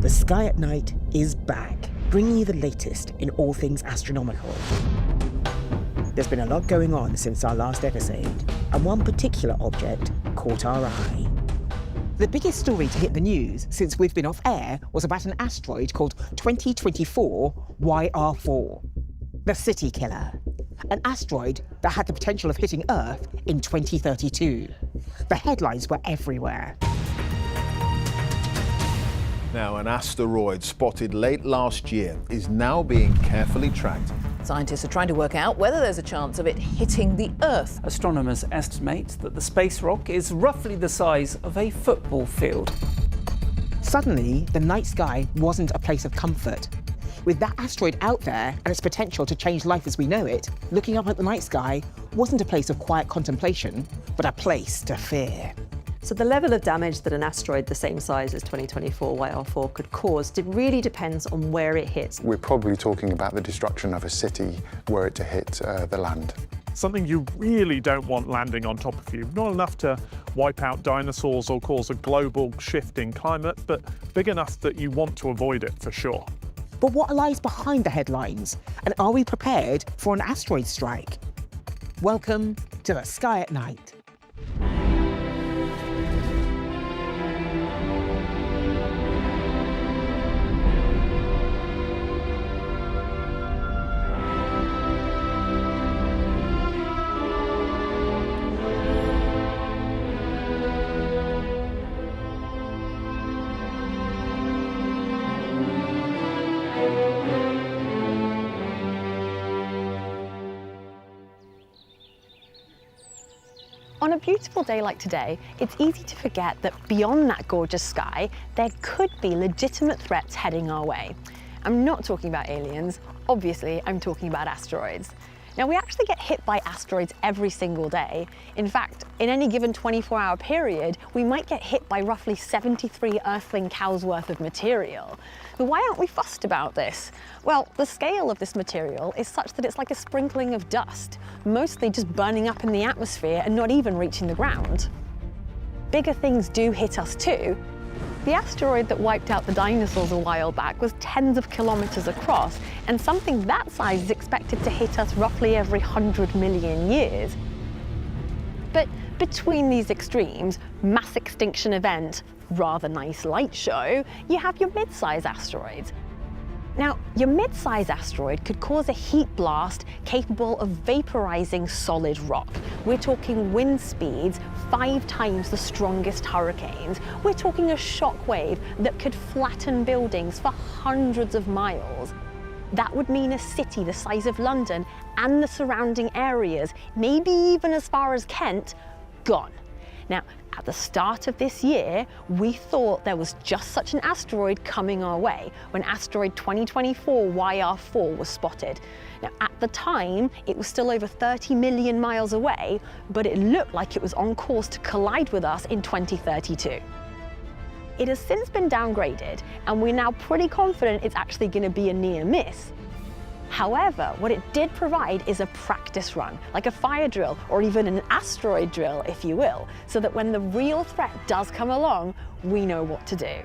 The Sky at Night is back, bringing you the latest in all things astronomical. There's been a lot going on since our last episode, and one particular object caught our eye. The biggest story to hit the news since we've been off air was about an asteroid called 2024YR4, the City Killer. An asteroid that had the potential of hitting Earth in 2032. The headlines were everywhere. Now, an asteroid spotted late last year is now being carefully tracked. Scientists are trying to work out whether there's a chance of it hitting the Earth. Astronomers estimate that the space rock is roughly the size of a football field. Suddenly, the night sky wasn't a place of comfort. With that asteroid out there and its potential to change life as we know it, looking up at the night sky wasn't a place of quiet contemplation, but a place to fear. So the level of damage that an asteroid the same size as 2024YR4 could cause really depends on where it hits. We're probably talking about the destruction of a city were it to hit the land. Something you really don't want landing on top of you. Not enough to wipe out dinosaurs or cause a global shift in climate, but big enough that you want to avoid it for sure. But what lies behind the headlines? And are we prepared for an asteroid strike? Welcome to the Sky at Night. On a beautiful day like today, it's easy to forget that beyond that gorgeous sky, there could be legitimate threats heading our way. I'm not talking about aliens, obviously I'm talking about asteroids. Now we actually get hit by asteroids every single day. In fact, in any given 24-hour period, we might get hit by roughly 73 Earthling cows worth of material. But why aren't we fussed about this? Well, the scale of this material is such that it's like a sprinkling of dust, mostly just burning up in the atmosphere and not even reaching the ground. Bigger things do hit us too. The asteroid that wiped out the dinosaurs a while back was tens of kilometers across, and something that size is expected to hit us roughly every 100 million years. But between these extremes, mass extinction event, rather nice light show, you have your mid-size asteroids. Now, your mid-size asteroid could cause a heat blast capable of vaporizing solid rock. We're talking wind speeds 5 times the strongest hurricanes. We're talking a shockwave that could flatten buildings for hundreds of miles. That would mean a city the size of London and the surrounding areas, maybe even as far as Kent, gone. Now, at the start of this year, we thought there was just such an asteroid coming our way when asteroid 2024YR4 was spotted. Now, at the time, it was still over 30 million miles away, but it looked like it was on course to collide with us in 2032. It has since been downgraded, and we're now pretty confident it's actually going to be a near miss. However, what it did provide is a practice run, like a fire drill or even an asteroid drill, if you will, so that when the real threat does come along, we know what to do.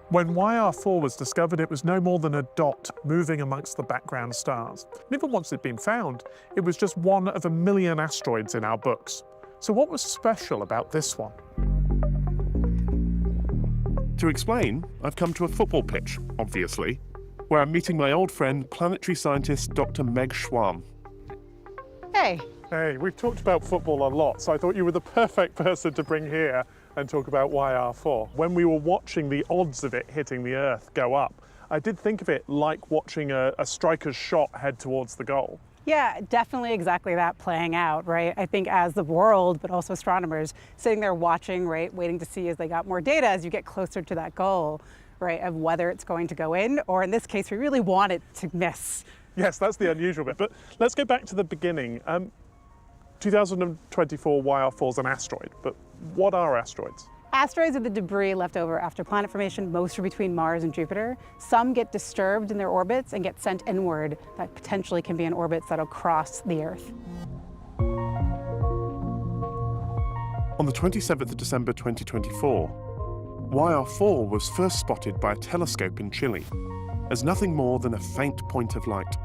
When YR4 was discovered, it was no more than a dot moving amongst the background stars. And even once it'd been found, it was just one of a million asteroids in our books. So what was special about this one? To explain, I've come to a football pitch, obviously, where I'm meeting my old friend, planetary scientist Dr Meg Schwamb. Hey. Hey, we've talked about football a lot, so I thought you were the perfect person to bring here and talk about YR4. When we were watching the odds of it hitting the Earth go up, I did think of it like watching a striker's shot head towards the goal. Yeah, definitely exactly that playing out, right? I think as the world, but also astronomers, sitting there watching, right, waiting to see as they got more data as you get closer to that goal, right, of whether it's going to go in, or in this case, we really want it to miss. Yes, that's the unusual bit. But let's go back to the beginning. 2024 YR4 is an asteroid, but what are asteroids? Asteroids are the debris left over after planet formation, most are between Mars and Jupiter. Some get disturbed in their orbits and get sent inward. That potentially can be in orbits that'll cross the Earth. On the 27th of December 2024, YR4 was first spotted by a telescope in Chile as nothing more than a faint point of light.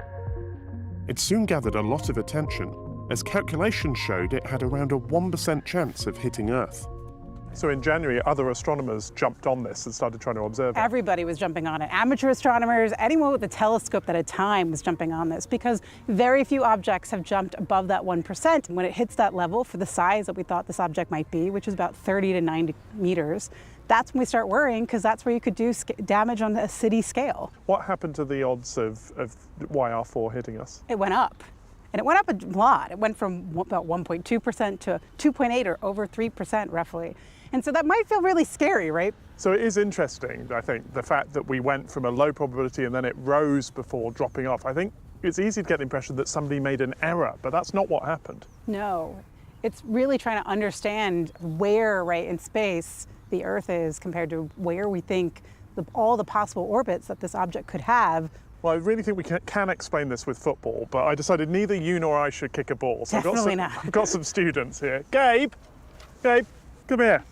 It soon gathered a lot of attention, as calculations showed it had around a 1% chance of hitting Earth. So in January, other astronomers jumped on this and started trying to observe it. Everybody was jumping on it. Amateur astronomers, anyone with a telescope at a time was jumping on this, because very few objects have jumped above that 1%. And when it hits that level for the size that we thought this object might be, which is about 30 to 90 meters, that's when we start worrying, because that's where you could do damage on a city scale. What happened to the odds of YR4 hitting us? It went up. And it went up a lot. It went from about 1.2% to 2.8 or over 3% roughly. And so that might feel really scary, right? So it is interesting, I think, the fact that we went from a low probability and then it rose before dropping off. I think it's easy to get the impression that somebody made an error, but that's not what happened. No, it's really trying to understand where, right, in space the Earth is compared to where we think all the possible orbits that this object could have. Well, I really think we can explain this with football, but I decided neither you nor I should kick a ball. So Definitely not. I've got some students here. Gabe, come here.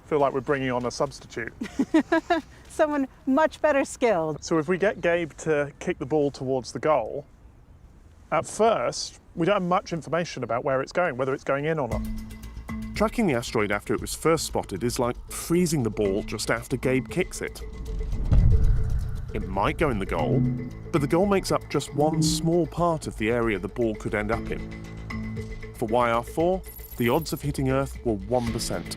I feel like we're bringing on a substitute. Someone much better skilled. So if we get Gabe to kick the ball towards the goal, at first, we don't have much information about where it's going, whether it's going in or not. Tracking the asteroid after it was first spotted is like freezing the ball just after Gabe kicks it. It might go in the goal, but the goal makes up just one small part of the area the ball could end up in. For YR4, the odds of hitting Earth were 1%.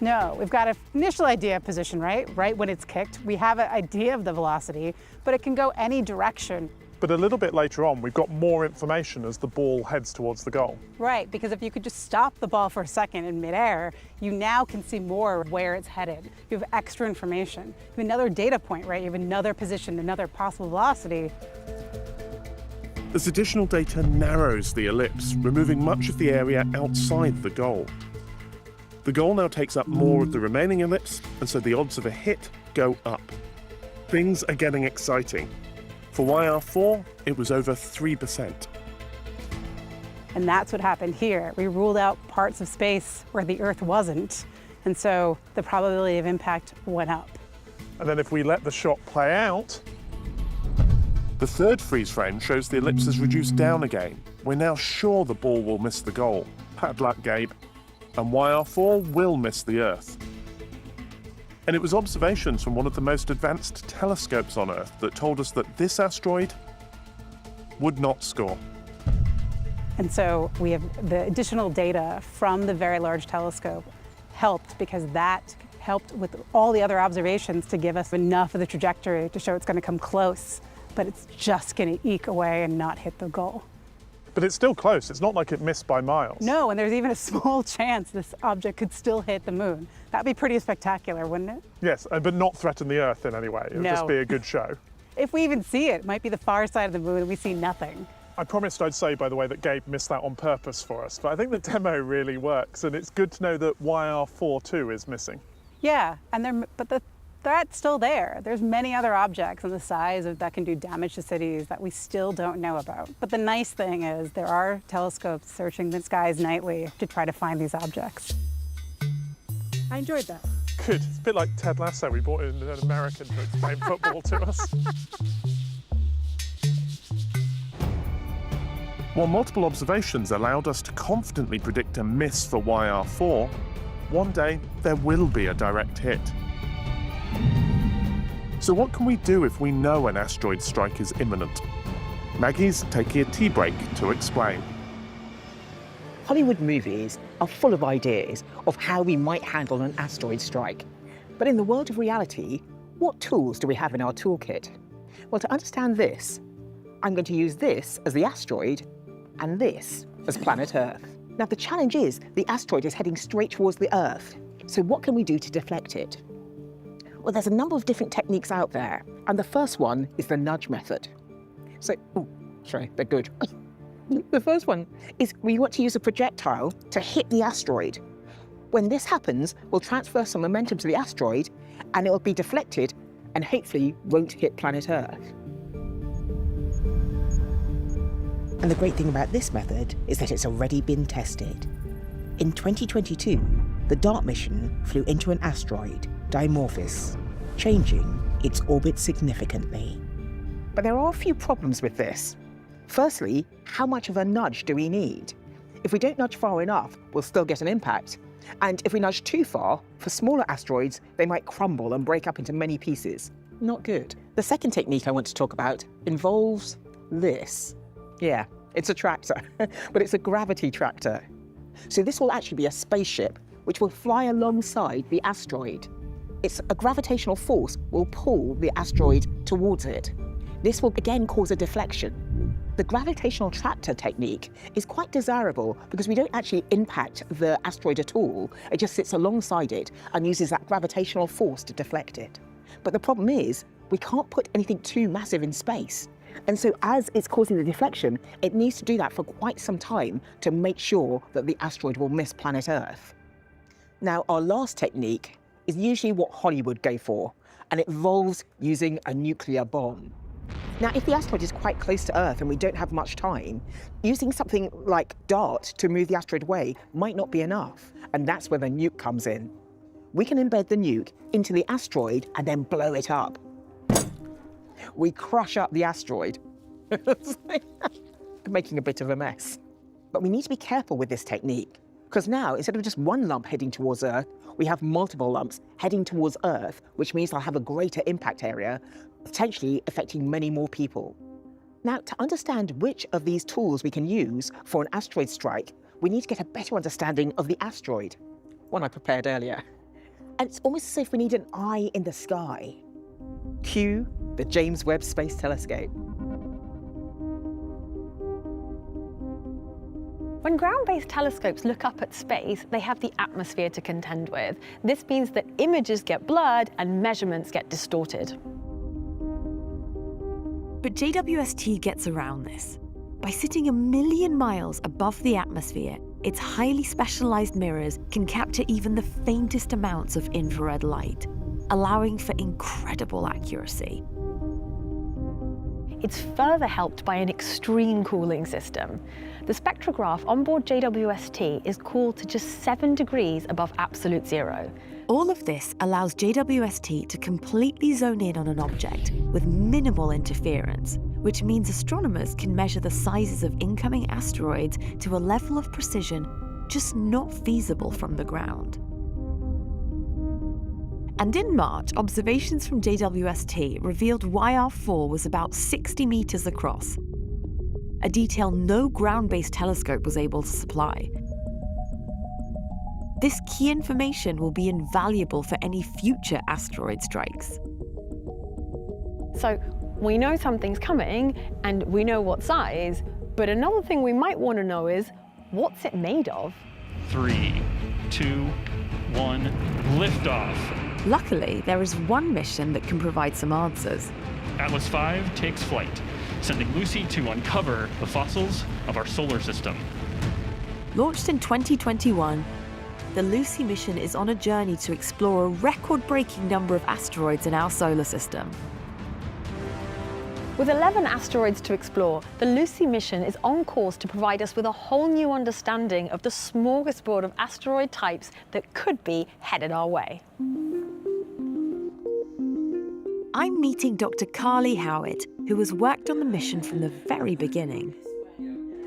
No, we've got an initial idea of position, right? Right when it's kicked. We have an idea of the velocity, but it can go any direction. But a little bit later on, we've got more information as the ball heads towards the goal. Right, because if you could just stop the ball for a second in midair, you now can see more where it's headed. You have extra information. You have another data point, right? You have another position, another possible velocity. This additional data narrows the ellipse, removing much of the area outside the goal. The goal now takes up more of the remaining ellipse, and so the odds of a hit go up. Things are getting exciting. For YR4, it was over 3%. And that's what happened here. We ruled out parts of space where the Earth wasn't, and so the probability of impact went up. And then if we let the shot play out... The third freeze frame shows the ellipse has reduced down again. We're now sure the ball will miss the goal. Bad luck, Gabe. And YR4 will miss the Earth. And it was observations from one of the most advanced telescopes on Earth that told us that this asteroid would not score. And so we have the additional data from the Very Large Telescope helped, because that helped with all the other observations to give us enough of the trajectory to show it's going to come close, but it's just going to eke away and not hit the goal. But it's still close. It's not like it missed by miles. No, and there's even a small chance this object could still hit the moon. That'd be pretty spectacular, wouldn't it? Yes, but not threaten the Earth in any way. It would just be a good show. If we even see it, it might be the far side of the moon and we see nothing. I promised I'd say, by the way, that Gabe missed that on purpose for us, but I think the demo really works, and it's good to know that YR4 too is missing. Yeah, but the threat's still there. There's many other objects in the size that can do damage to cities that we still don't know about. But the nice thing is there are telescopes searching the skies nightly to try to find these objects. I enjoyed that. Good. It's a bit like Ted Lasso. We brought in an American to explain football to us. While multiple observations allowed us to confidently predict a miss for YR4, one day there will be a direct hit. So what can we do if we know an asteroid strike is imminent? Maggie's taking a tea break to explain. Hollywood movies are full of ideas of how we might handle an asteroid strike. But in the world of reality, what tools do we have in our toolkit? Well, to understand this, I'm going to use this as the asteroid and this as planet Earth. Now, the challenge is the asteroid is heading straight towards the Earth. So what can we do to deflect it? Well, there's a number of different techniques out there, and the first one is the nudge method. So, they're good. The first one is we want to use a projectile to hit the asteroid. When this happens, we'll transfer some momentum to the asteroid, and it will be deflected and hopefully won't hit planet Earth. And the great thing about this method is that it's already been tested. In 2022, the DART mission flew into an asteroid, Dimorphos, changing its orbit significantly. But there are a few problems with this. Firstly, how much of a nudge do we need? If we don't nudge far enough, we'll still get an impact. And if we nudge too far, for smaller asteroids, they might crumble and break up into many pieces. Not good. The second technique I want to talk about involves this. Yeah, it's a tractor, but it's a gravity tractor. So this will actually be a spaceship which will fly alongside the asteroid. It's a gravitational force will pull the asteroid towards it. This will again cause a deflection. The gravitational tractor technique is quite desirable because we don't actually impact the asteroid at all. It just sits alongside it and uses that gravitational force to deflect it. But the problem is, we can't put anything too massive in space. And so as it's causing the deflection, it needs to do that for quite some time to make sure that the asteroid will miss planet Earth. Now, our last technique is usually what Hollywood go for, and it involves using a nuclear bomb. Now, if the asteroid is quite close to Earth and we don't have much time, using something like DART to move the asteroid away might not be enough, and that's where the nuke comes in. We can embed the nuke into the asteroid and then blow it up. We crush up the asteroid, making a bit of a mess. But we need to be careful with this technique, because now, instead of just one lump heading towards Earth, we have multiple lumps heading towards Earth, which means they'll have a greater impact area, potentially affecting many more people. Now, to understand which of these tools we can use for an asteroid strike, we need to get a better understanding of the asteroid, one I prepared earlier. And it's almost as if we need an eye in the sky. Cue the James Webb Space Telescope. When ground-based telescopes look up at space, they have the atmosphere to contend with. This means that images get blurred and measurements get distorted. But JWST gets around this. By sitting 1 million miles above the atmosphere, its highly specialized mirrors can capture even the faintest amounts of infrared light, allowing for incredible accuracy. It's further helped by an extreme cooling system. The spectrograph on board JWST is cooled to just 7 degrees above absolute zero. All of this allows JWST to completely zone in on an object with minimal interference, which means astronomers can measure the sizes of incoming asteroids to a level of precision just not feasible from the ground. And in March, observations from JWST revealed YR4 was about 60 meters across, a detail no ground-based telescope was able to supply. This key information will be invaluable for any future asteroid strikes. So we know something's coming and we know what size, but another thing we might want to know is, what's it made of? 3, 2, 1, liftoff. Luckily, there is one mission that can provide some answers. Atlas V takes flight, sending Lucy to uncover the fossils of our solar system. Launched in 2021, the Lucy mission is on a journey to explore a record-breaking number of asteroids in our solar system. With 11 asteroids to explore, the Lucy mission is on course to provide us with a whole new understanding of the smorgasbord of asteroid types that could be headed our way. I'm meeting Dr Carly Howett, who has worked on the mission from the very beginning.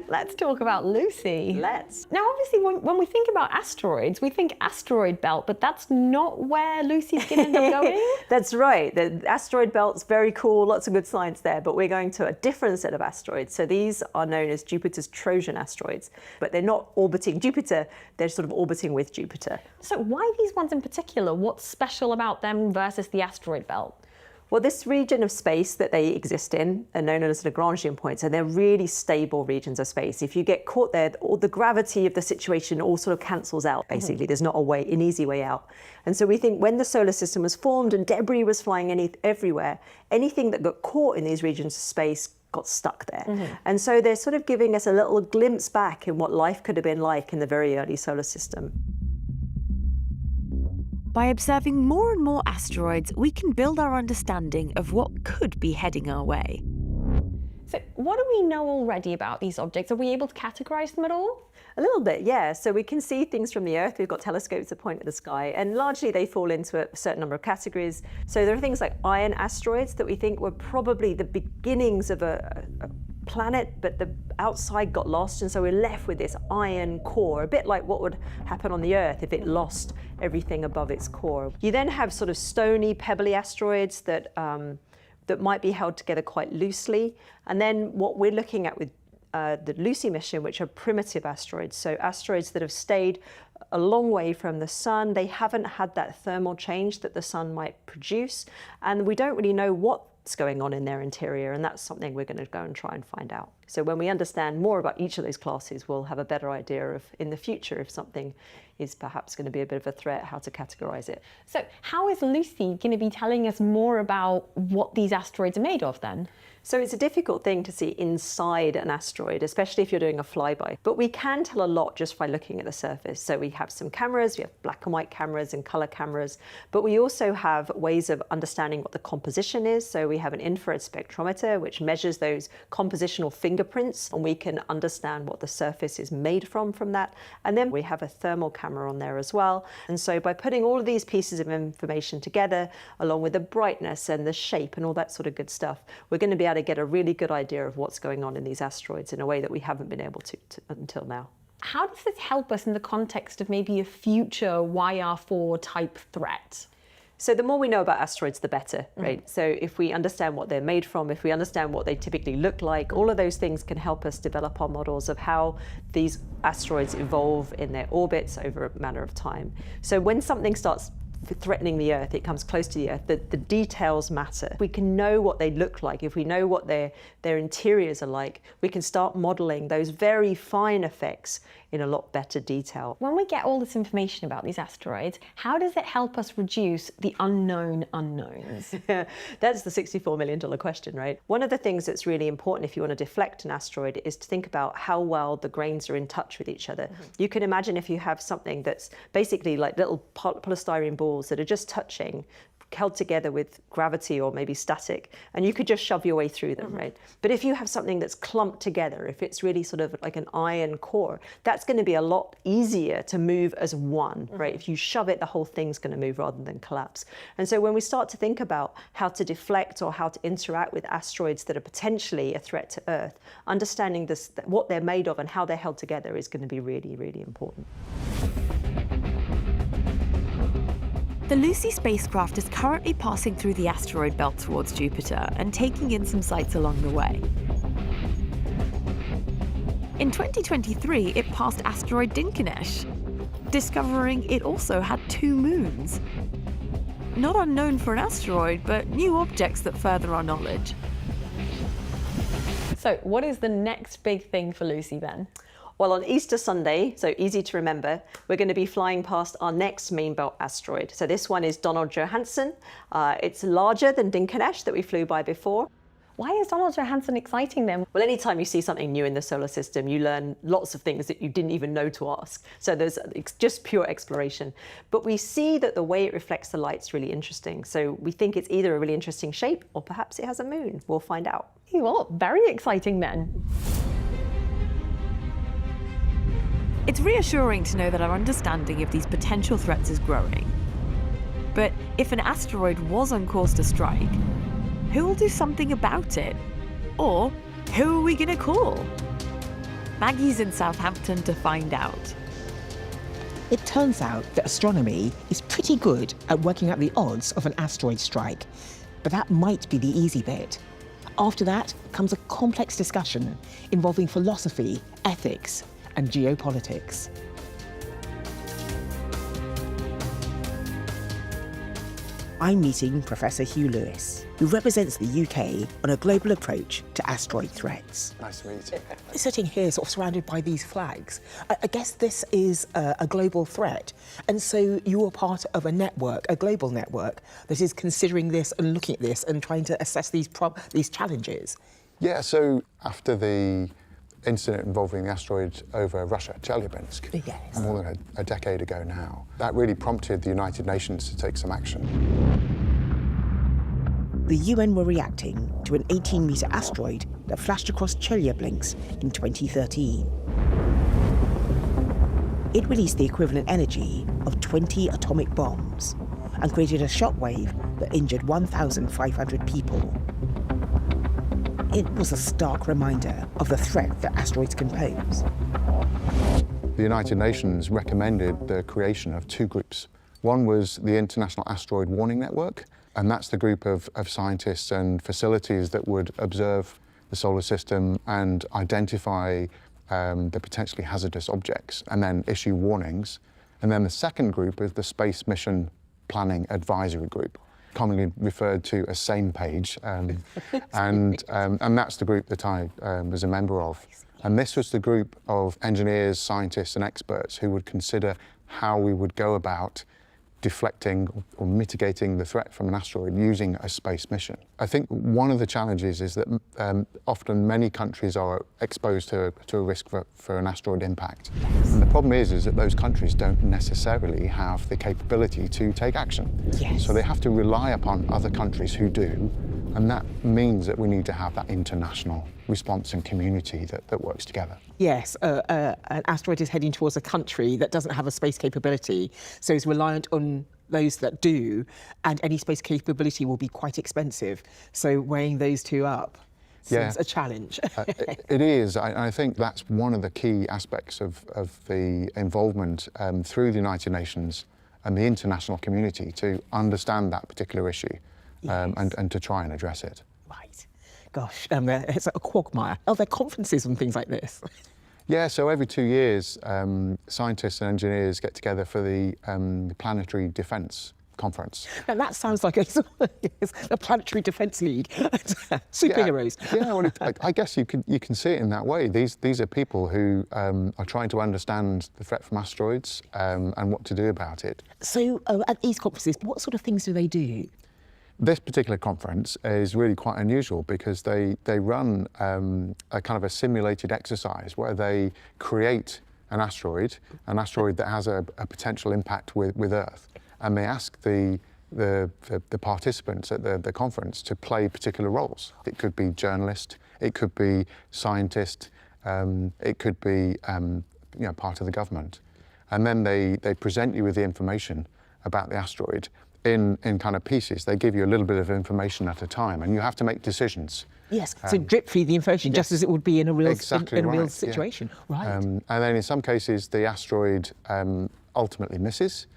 Let's talk about Lucy. Let's. Now, obviously, when we think about asteroids, we think asteroid belt, but that's not where Lucy's going to end up going. That's right. The asteroid belt's very cool, lots of good science there, but we're going to a different set of asteroids. So these are known as Jupiter's Trojan asteroids, but they're not orbiting Jupiter, they're sort of orbiting with Jupiter. So why these ones in particular? What's special about them versus the asteroid belt? Well, this region of space that they exist in are known as Lagrangian points, and they're really stable regions of space. If you get caught there, all the gravity of the situation all sort of cancels out, basically. There's not an easy way out. And so we think when the solar system was formed and debris was flying everywhere, anything that got caught in these regions of space got stuck there. And so they're sort of giving us a little glimpse back in what life could have been like in the very early solar system. By observing more and more asteroids, we can build our understanding of what could be heading our way. So what do we know already about these objects? Are we able to categorize them at all? A little bit, yeah. So we can see things from the Earth. We've got telescopes that point at the sky, and largely they fall into a certain number of categories. So there are things like iron asteroids that we think were probably the beginnings of a planet, but the outside got lost, and so we're left with this iron core, a bit like what would happen on the Earth if it lost everything above its core. You then have sort of stony, pebbly asteroids that might be held together quite loosely. And then what we're looking at with the Lucy mission, which are primitive asteroids, so asteroids that have stayed a long way from the sun. They haven't had that thermal change that the sun might produce, and we don't really know what's going on in their interior, and that's something we're going to go and try and find out. So when we understand more about each of those classes, we'll have a better idea of, in the future, if something is perhaps going to be a bit of a threat, how to categorize it. So how is Lucy going to be telling us more about what these asteroids are made of then? So it's a difficult thing to see inside an asteroid, especially if you're doing a flyby. But we can tell a lot just by looking at the surface. So we have some cameras, we have black and white cameras and color cameras, but we also have ways of understanding what the composition is. So we have an infrared spectrometer, which measures those compositional fingerprints, and we can understand what the surface is made from that. And then we have a thermal camera on there as well. And so by putting all of these pieces of information together, along with the brightness and the shape and all that sort of good stuff, we're going to be able to get a really good idea of what's going on in these asteroids in a way that we haven't been able to until now. How does this help us in the context of maybe a future YR4 type threat? So the more we know about asteroids, the better, right? So if we understand what they're made from, if we understand what they typically look like, all of those things can help us develop our models of how these asteroids evolve in their orbits over a matter of time. So when something starts threatening the Earth, it comes close to the Earth, the details matter. We can know what they look like. If we know what their interiors are like, we can start modeling those very fine effects in a lot better detail. When we get all this information about these asteroids, how does it help us reduce the unknown unknowns? That's the $64 million question, right? One of the things that's really important if you want to deflect an asteroid is to think about how well the grains are in touch with each other. You can imagine if you have something that's basically like little polystyrene balls that are just touching, held together with gravity or maybe static, and you could just shove your way through them, right? But if you have something that's clumped together, if it's really sort of like an iron core, that's going to be a lot easier to move as one, right? If you shove it, the whole thing's going to move rather than collapse. And so when we start to think about how to deflect or how to interact with asteroids that are potentially a threat to Earth, understanding this, what they're made of and how they're held together is going to be really, really important. The Lucy spacecraft is currently passing through the asteroid belt towards Jupiter and taking in some sights along the way. In 2023, it passed asteroid Dinkinesh, discovering it also had 2 moons. Not unknown for an asteroid, but new objects that further our knowledge. So what is the next big thing for Lucy then? Well, on Easter Sunday, so easy to remember, we're going to be flying past our next main belt asteroid. So this one is Donald Johanson. It's larger than Dinkinesh that we flew by before. Why is Donald Johanson exciting then? Well, anytime you see something new in the solar system, you learn lots of things that you didn't even know to ask. So there's just pure exploration. But we see that the way it reflects the light's really interesting. So we think it's either a really interesting shape or perhaps it has a moon. We'll find out. Well, very exciting then. It's reassuring to know that our understanding of these potential threats is growing. But if an asteroid was on course to strike, who will do something about it? Or who are we going to call? Maggie's in Southampton to find out. It turns out that astronomy is pretty good at working out the odds of an asteroid strike, but that might be the easy bit. After that comes a complex discussion involving philosophy, ethics, and geopolitics. I'm meeting Professor Hugh Lewis, who represents the UK on a global approach to asteroid threats. Nice to meet you. Sitting here sort of surrounded by these flags, I guess this is a global threat. And so you're part of a network, a global network, that is considering this and looking at this and trying to assess these challenges. Yeah, so after the incident involving the asteroid over Russia, Chelyabinsk, more than a decade ago now, that really prompted the United Nations to take some action. The UN were reacting to an 18-metre asteroid that flashed across Chelyabinsk in 2013. It released the equivalent energy of 20 atomic bombs and created a shockwave that injured 1,500 people. It was a stark reminder of the threat that asteroids can pose. The United Nations recommended the creation of two groups. One was the International Asteroid Warning Network, and that's the group of scientists and facilities that would observe the solar system and identify the potentially hazardous objects and then issue warnings. And then the second group is the Space Mission Planning Advisory Group, commonly referred to as SamePage, and that's the group that I was a member of. And this was the group of engineers, scientists and experts who would consider how we would go about deflecting or mitigating the threat from an asteroid using a space mission. I think one of the challenges is that often many countries are exposed to a risk for an asteroid impact. And the problem is that those countries don't necessarily have the capability to take action. Yes. So they have to rely upon other countries who do, and that means that we need to have that international response and community that works together. Yes, an asteroid is heading towards a country that doesn't have a space capability, so is reliant on those that do, and any space capability will be quite expensive. So weighing those two up seems a challenge. It is. I think that's one of the key aspects of the involvement through the United Nations and the international community to understand that particular issue and to try and address it. Right. Gosh, it's a quagmire. Are there conferences and things like this? Yeah, so every 2 years, scientists and engineers get together for the Planetary Defence Conference. And that sounds like a Planetary Defence League. Superheroes. Yeah, well, I guess you can see it in that way. These are people who are trying to understand the threat from asteroids and what to do about it. So at these conferences, what sort of things do they do? This particular conference is really quite unusual because they run a kind of a simulated exercise where they create an asteroid that has a potential impact with Earth, and they ask the participants at the conference to play particular roles. It could be journalist, it could be scientist, it could be part of the government, and then they present you with the information about the asteroid. In kind of pieces. They give you a little bit of information at a time, and you have to make decisions. Yes, so drip feed the information, just as it would be in a real, real situation. Yeah. Right. And then in some cases, the asteroid ultimately misses,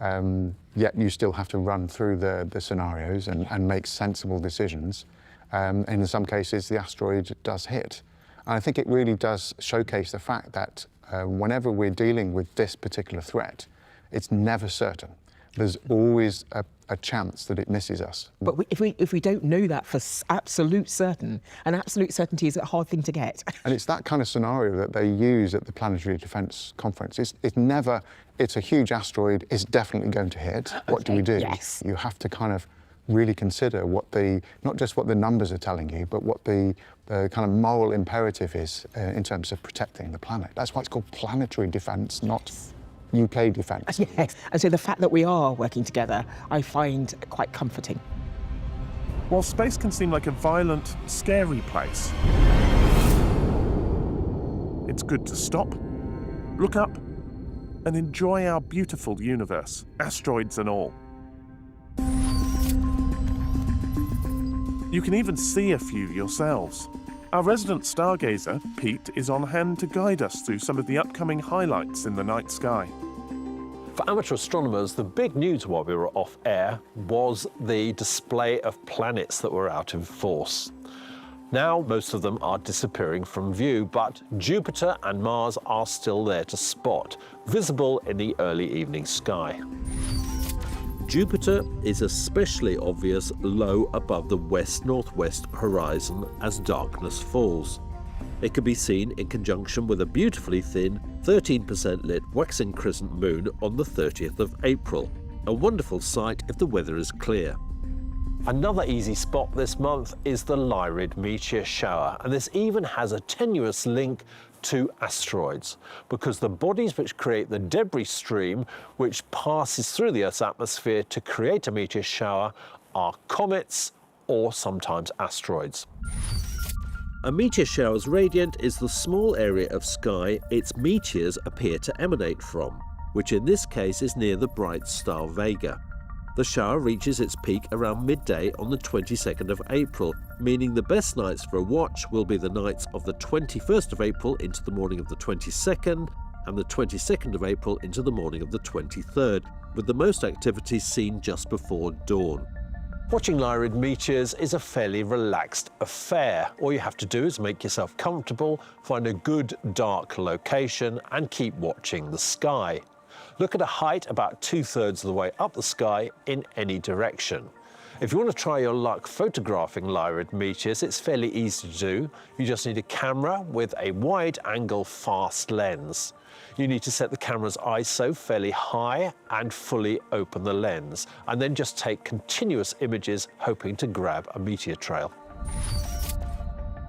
yet you still have to run through the scenarios and make sensible decisions. And in some cases, the asteroid does hit. And I think it really does showcase the fact that whenever we're dealing with this particular threat, it's never certain. There's always a chance that it misses us. But if we don't know that for absolute certain, and absolute certainty is a hard thing to get. And it's that kind of scenario that they use at the Planetary Defence Conference. It's a huge asteroid, it's definitely going to hit. What do we do? Yes. You have to kind of really consider not just what the numbers are telling you, but what the kind of moral imperative is in terms of protecting the planet. That's why it's called planetary defence, not UK defence. Yes, and so the fact that we are working together, I find quite comforting. While space can seem like a violent, scary place, it's good to stop, look up, and enjoy our beautiful universe, asteroids and all. You can even see a few yourselves. Our resident stargazer, Pete, is on hand to guide us through some of the upcoming highlights in the night sky. For amateur astronomers, the big news while we were off air was the display of planets that were out in force. Now, most of them are disappearing from view, but Jupiter and Mars are still there to spot, visible in the early evening sky. Jupiter is especially obvious low above the west-northwest horizon as darkness falls. It can be seen in conjunction with a beautifully thin, 13% lit waxing crescent moon on the 30th of April, a wonderful sight if the weather is clear. Another easy spot this month is the Lyrid meteor shower, and this even has a tenuous link to asteroids, because the bodies which create the debris stream which passes through the Earth's atmosphere to create a meteor shower are comets or sometimes asteroids. A meteor shower's radiant is the small area of sky its meteors appear to emanate from, which in this case is near the bright star Vega. The shower reaches its peak around midday on the 22nd of April, meaning the best nights for a watch will be the nights of the 21st of April into the morning of the 22nd, and the 22nd of April into the morning of the 23rd, with the most activity seen just before dawn. Watching Lyrid meteors is a fairly relaxed affair. All you have to do is make yourself comfortable, find a good dark location, and keep watching the sky. Look at a height about 2/3 of the way up the sky in any direction. If you want to try your luck photographing Lyrid meteors, it's fairly easy to do. You just need a camera with a wide-angle fast lens. You need to set the camera's ISO fairly high and fully open the lens, and then just take continuous images hoping to grab a meteor trail.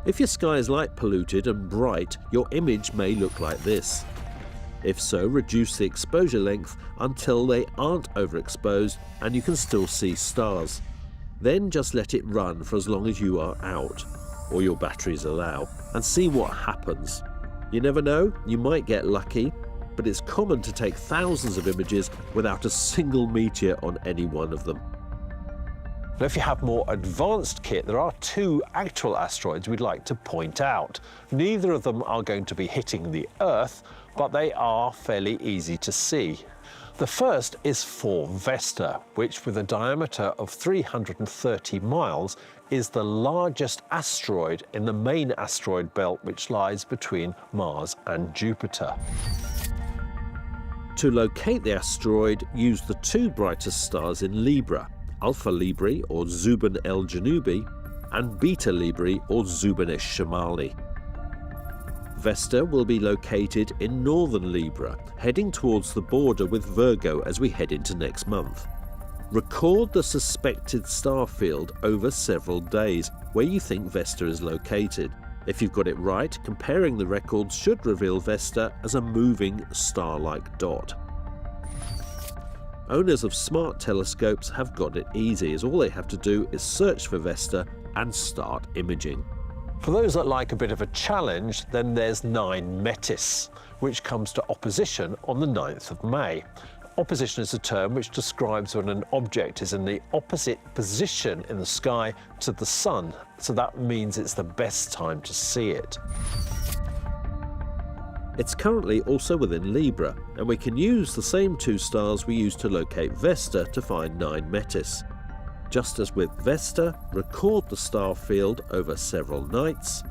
If your sky is light polluted and bright, your image may look like this. If so, reduce the exposure length until they aren't overexposed and you can still see stars. Then just let it run for as long as you are out, or your batteries allow, and see what happens. You never know, you might get lucky, but it's common to take thousands of images without a single meteor on any one of them. Now, if you have more advanced kit, there are two actual asteroids we'd like to point out. Neither of them are going to be hitting the Earth, but they are fairly easy to see. The first is 4 Vesta, which with a diameter of 330 miles is the largest asteroid in the main asteroid belt which lies between Mars and Jupiter. To locate the asteroid, use the 2 brightest stars in Libra, Alpha Libri or Zuben el Janubi and Beta Libri or Zuben Shimali. Vesta will be located in northern Libra, heading towards the border with Virgo as we head into next month. Record the suspected star field over several days where you think Vesta is located. If you've got it right, comparing the records should reveal Vesta as a moving star-like dot. Owners of smart telescopes have got it easy, as all they have to do is search for Vesta and start imaging. For those that like a bit of a challenge, then there's 9 Metis, which comes to opposition on the 9th of May. Opposition is a term which describes when an object is in the opposite position in the sky to the sun, so that means it's the best time to see it. It's currently also within Libra, and we can use the same 2 stars we used to locate Vesta to find 9 Metis. Just as with Vesta, record the star field over several nights,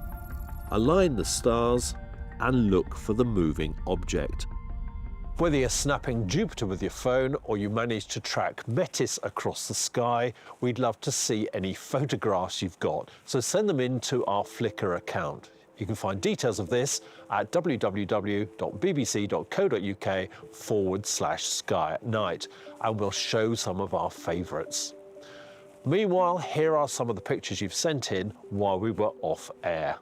align the stars, and look for the moving object. Whether you're snapping Jupiter with your phone or you manage to track Metis across the sky, we'd love to see any photographs you've got, so send them in to our Flickr account. You can find details of this at www.bbc.co.uk/sky at night, and we'll show some of our favourites. Meanwhile, here are some of the pictures you've sent in while we were off air.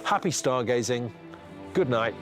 Happy stargazing. Good night.